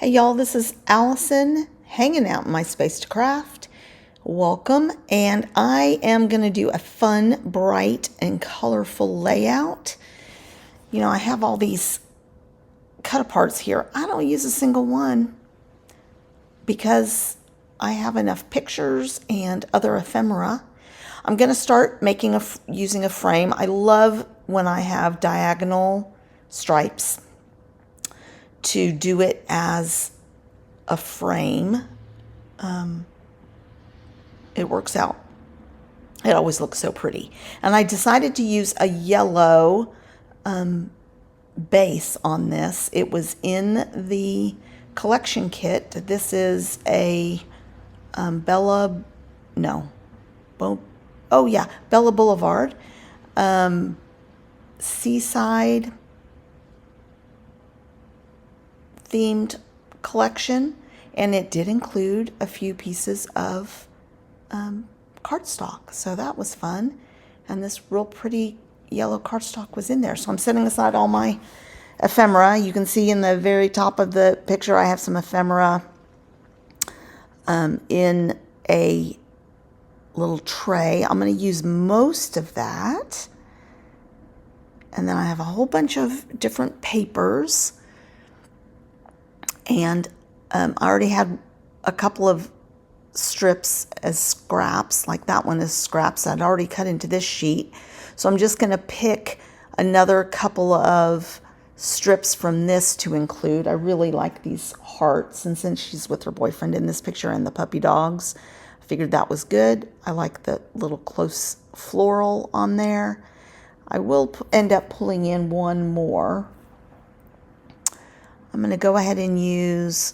Hey y'all, this is Allison hanging out in my space to craft. Welcome, and I am going to do a fun, bright, and colorful layout. You know, I have all these cut aparts here. I don't use a single one because I have enough pictures and other ephemera. I'm going to start using a frame. I love when I have diagonal stripes to do it as a frame. It works out. It always looks so pretty. And I decided to use a yellow base on this. It was in the collection kit. This is a Bella Boulevard seaside themed collection, and it did include a few pieces of cardstock, so that was fun. And this real pretty yellow cardstock was in there, so I'm setting aside all my ephemera. You can see in the very top of the picture I have some ephemera in a little tray. I'm going to use most of that, and then I have a whole bunch of different papers. And I already had a couple of strips as scraps, like that one is scraps I'd already cut into this sheet. So I'm just going to pick another couple of strips from this to include. I really like these hearts, and since she's with her boyfriend in this picture and the puppy dogs, I figured that was good. I like the little close floral on there. I will end up pulling in one more. I'm going to go ahead and use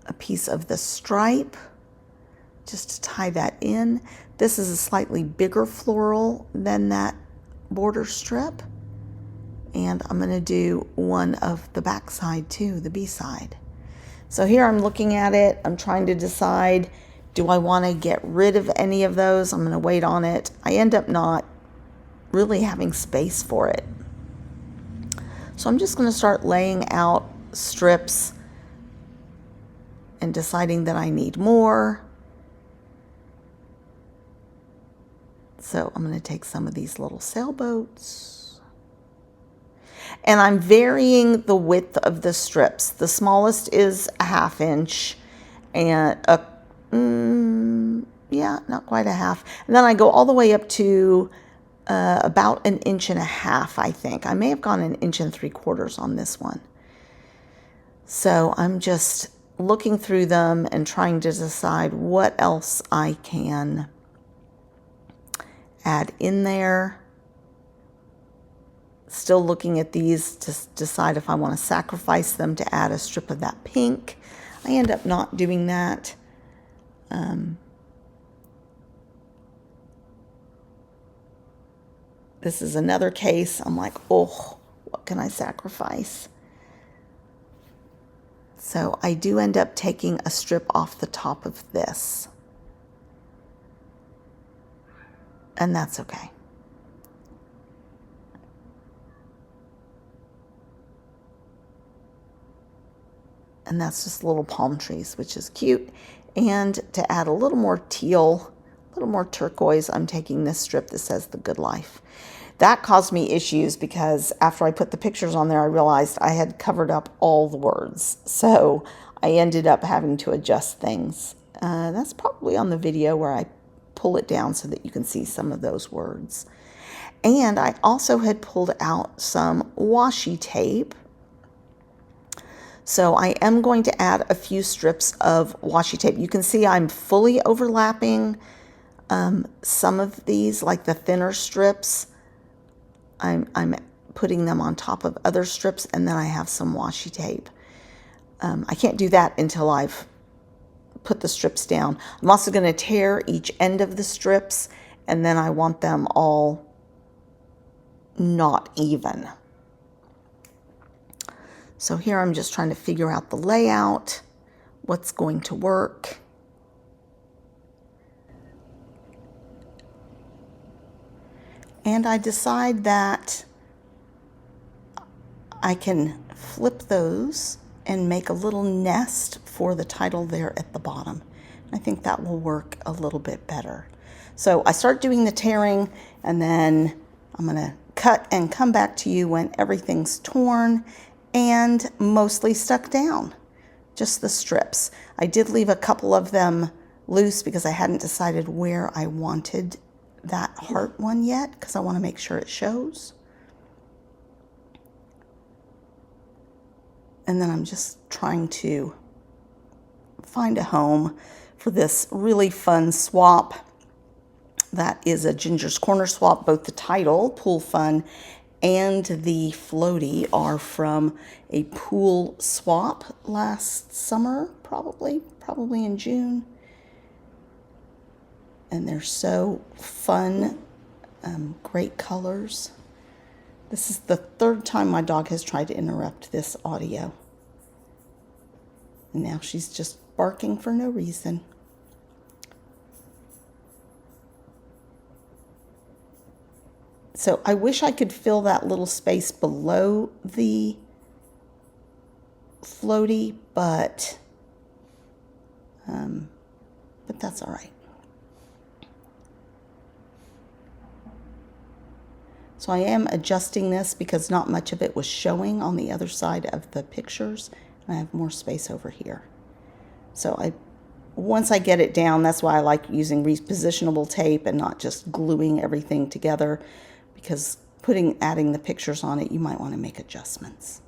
a piece of the stripe just to tie that in. This is a slightly bigger floral than that border strip. And I'm going to do one of the back side too, the B side. So here I'm looking at it. I'm trying to decide, do I want to get rid of any of those? I'm going to wait on it. I end up not really having space for it. So I'm just going to start laying out strips and deciding that I need more. So I'm going to take some of these little sailboats. And I'm varying the width of the strips. The smallest is a 1/2 inch and not quite a half. And then I go all the way up to about 1.5 inches, I think. I may have gone 1 3/4 on this one. So I'm just looking through them and trying to decide what else I can add in there. Still looking at these to decide if I want to sacrifice them to add a strip of that pink. I end up not doing that. This is another case. I'm like, oh, what can I sacrifice? So I do end up taking a strip off the top of this. And that's okay. And that's just little palm trees, which is cute. And to add a little more teal, a little more turquoise, I'm taking this strip that says The Good Life. That caused me issues because after I put the pictures on there, I realized I had covered up all the words. So I ended up having to adjust things. That's probably on the video where I pull it down so that you can see some of those words. And I also had pulled out some washi tape. So I am going to add a few strips of washi tape. You can see I'm fully overlapping some of these, like the thinner strips. I'm putting them on top of other strips, and then I have some washi tape. I can't do that until I've put the strips down. I'm also going to tear each end of the strips, and then I want them all not even. So here I'm just trying to figure out the layout, what's going to work. And I decide that I can flip those and make a little nest for the title there at the bottom. I think that will work a little bit better. So I start doing the tearing, and then I'm going to cut and come back to you when everything's torn and mostly stuck down, just the strips. I did leave a couple of them loose because I hadn't decided where I wanted that heart one yet, because I want to make sure it shows. And then I'm just trying to find a home for this really fun swap. That is a Ginger's Corner swap. Both the title, Pool Fun, and the floaty are from a pool swap last summer, probably in June. And they're so fun, great colors. This is the third time my dog has tried to interrupt this audio. And now she's just barking for no reason. So I wish I could fill that little space below the floaty, but that's all right. So I am adjusting this because not much of it was showing on the other side of the pictures. And I have more space over here. So once I get it down, that's why I like using repositionable tape and not just gluing everything together, because adding the pictures on it, you might want to make adjustments.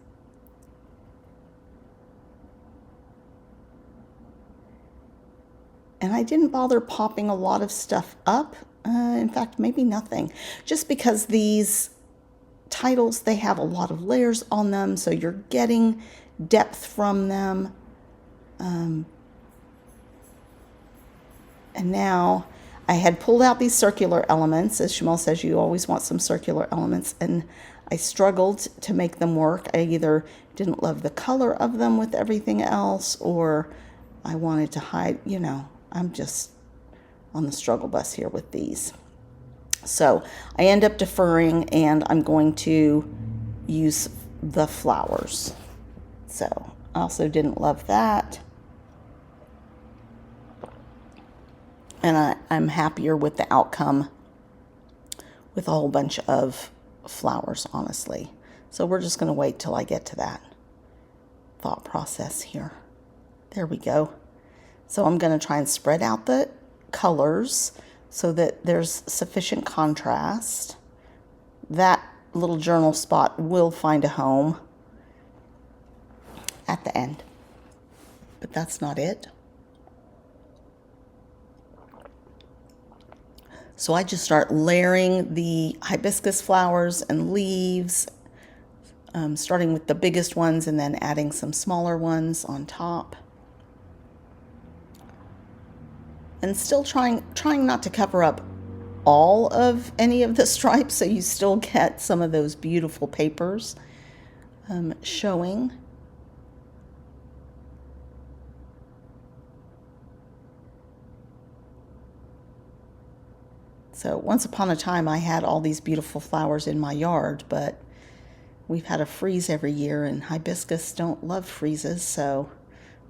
And I didn't bother popping a lot of stuff up. In fact, maybe nothing. Just because these titles, they have a lot of layers on them, so you're getting depth from them. And now I had pulled out these circular elements. As Shamal says, you always want some circular elements, and I struggled to make them work. I either didn't love the color of them with everything else, or I wanted to hide, I'm just on the struggle bus here with these. So I end up deferring, and I'm going to use the flowers. So I also didn't love that. And I'm happier with the outcome with a whole bunch of flowers, honestly. So we're just going to wait till I get to that thought process here. There we go. So I'm going to try and spread out the colors so that there's sufficient contrast. That little journal spot will find a home at the end, but that's not it. So I just start layering the hibiscus flowers and leaves, starting with the biggest ones and then adding some smaller ones on top. And still trying not to cover up all of any of the stripes, so you still get some of those beautiful papers showing. So once upon a time, I had all these beautiful flowers in my yard, but we've had a freeze every year, and hibiscus don't love freezes, so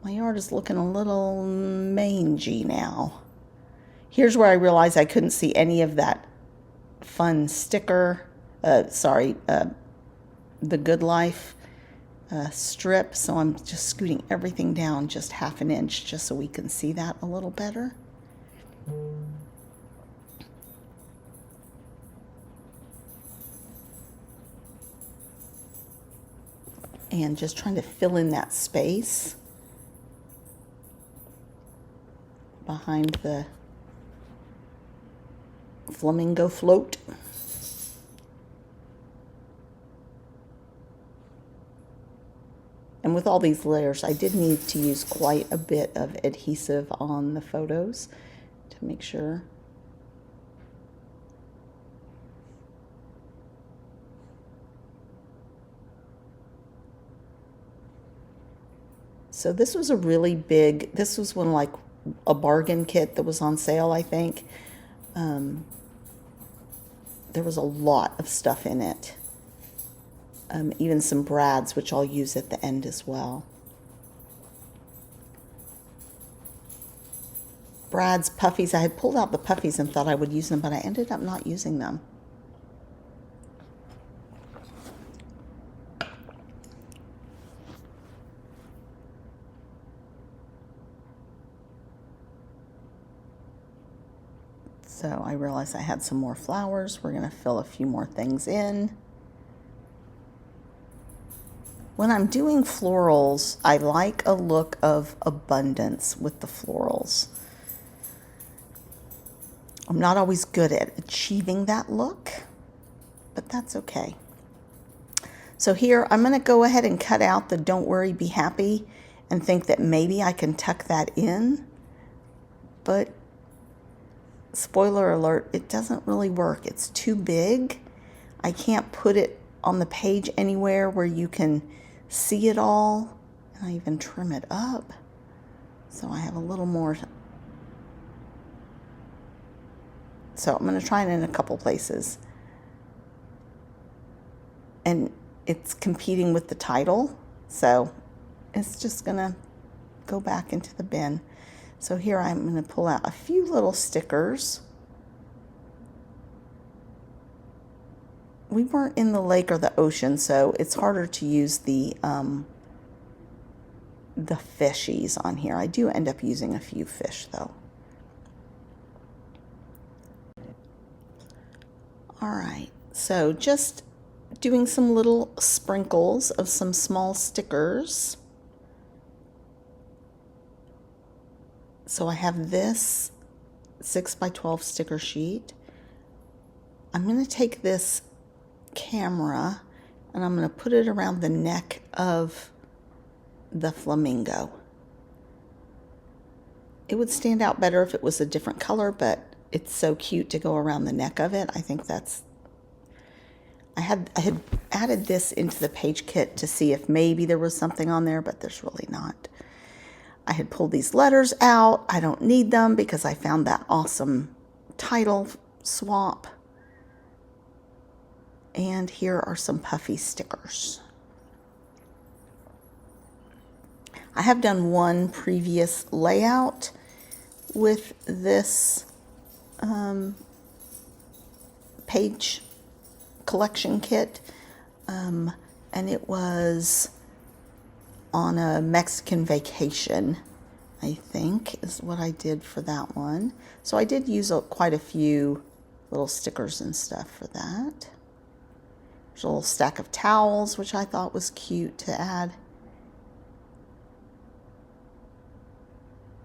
my yard is looking a little mangy now. Here's where I realized I couldn't see any of that fun sticker, the Good Life strip, so I'm just scooting everything down just half an inch just so we can see that a little better. And just trying to fill in that space behind the flamingo float. And with all these layers, I did need to use quite a bit of adhesive on the photos to make sure. So this was a really big, this was one like a bargain kit that was on sale, I think. There was a lot of stuff in it. Even some brads, which I'll use at the end as well. Brad's puffies. I had pulled out the puffies and thought I would use them, but I ended up not using them. So I realized I had some more flowers. We're going to fill a few more things in. When I'm doing florals, I like a look of abundance with the florals. I'm not always good at achieving that look, but that's okay. So here, I'm going to go ahead and cut out the "Don't worry, be happy" and think that maybe I can tuck that in. But spoiler alert, it doesn't really work. It's too big. I can't put it on the page anywhere where you can see it all. And I even trim it up, so I have a little more. So I'm going to try it in a couple places. And it's competing with the title, so it's just going to go back into the bin. So here I'm going to pull out a few little stickers. We weren't in the lake or the ocean, so it's harder to use the fishies on here. I do end up using a few fish, though. All right, so just doing some little sprinkles of some small stickers. So I have this 6x12 sticker sheet. I'm going to take this camera and I'm going to put it around the neck of the flamingo. It would stand out better if it was a different color, but it's so cute to go around the neck of it. I think that's... I had added this into the page kit to see if maybe there was something on there, but there's really not. I had pulled these letters out. I don't need them because I found that awesome title swap. And here are some puffy stickers. I have done one previous layout with this page collection kit, and it was on a Mexican vacation, I think is what I did for that one. So I did use quite a few little stickers and stuff for that. There's a little stack of towels, which I thought was cute to add.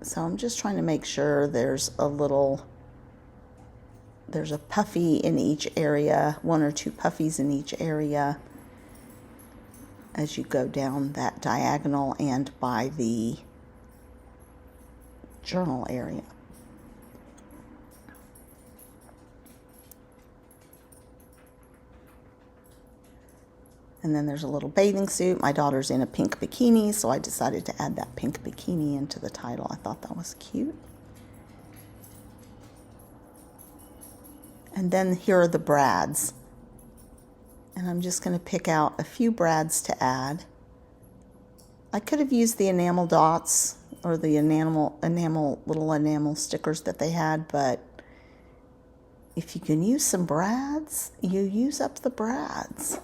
So I'm just trying to make sure there's a puffy in each area, one or two puffies in each area as you go down that diagonal and by the journal area. And then there's a little bathing suit. My daughter's in a pink bikini, so I decided to add that pink bikini into the title. I thought that was cute. And then here are the brads. And I'm just going to pick out a few brads to add. I could have used the enamel dots or the little enamel stickers that they had, but if you can use some brads, you use up the brads.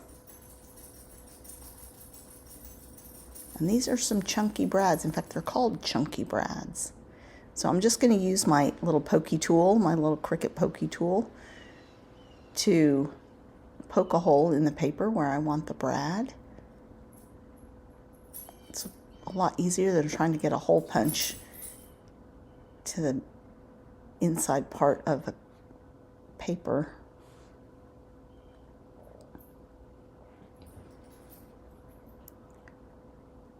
And these are some chunky brads. In fact, they're called chunky brads. So I'm just going to use my little pokey tool, my little Cricut pokey tool, to poke a hole in the paper where I want the brad. It's a lot easier than trying to get a hole punch to the inside part of a paper.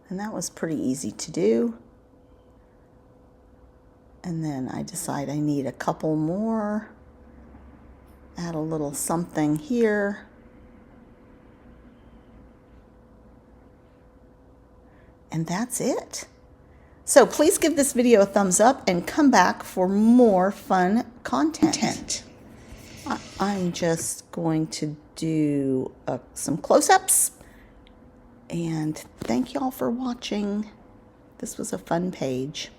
And that was pretty easy to do. And then I decide I need a couple more. Add a little something here. And that's it. So please give this video a thumbs up and come back for more fun content. I'm just going to do some close-ups. And thank y'all for watching. This was a fun page.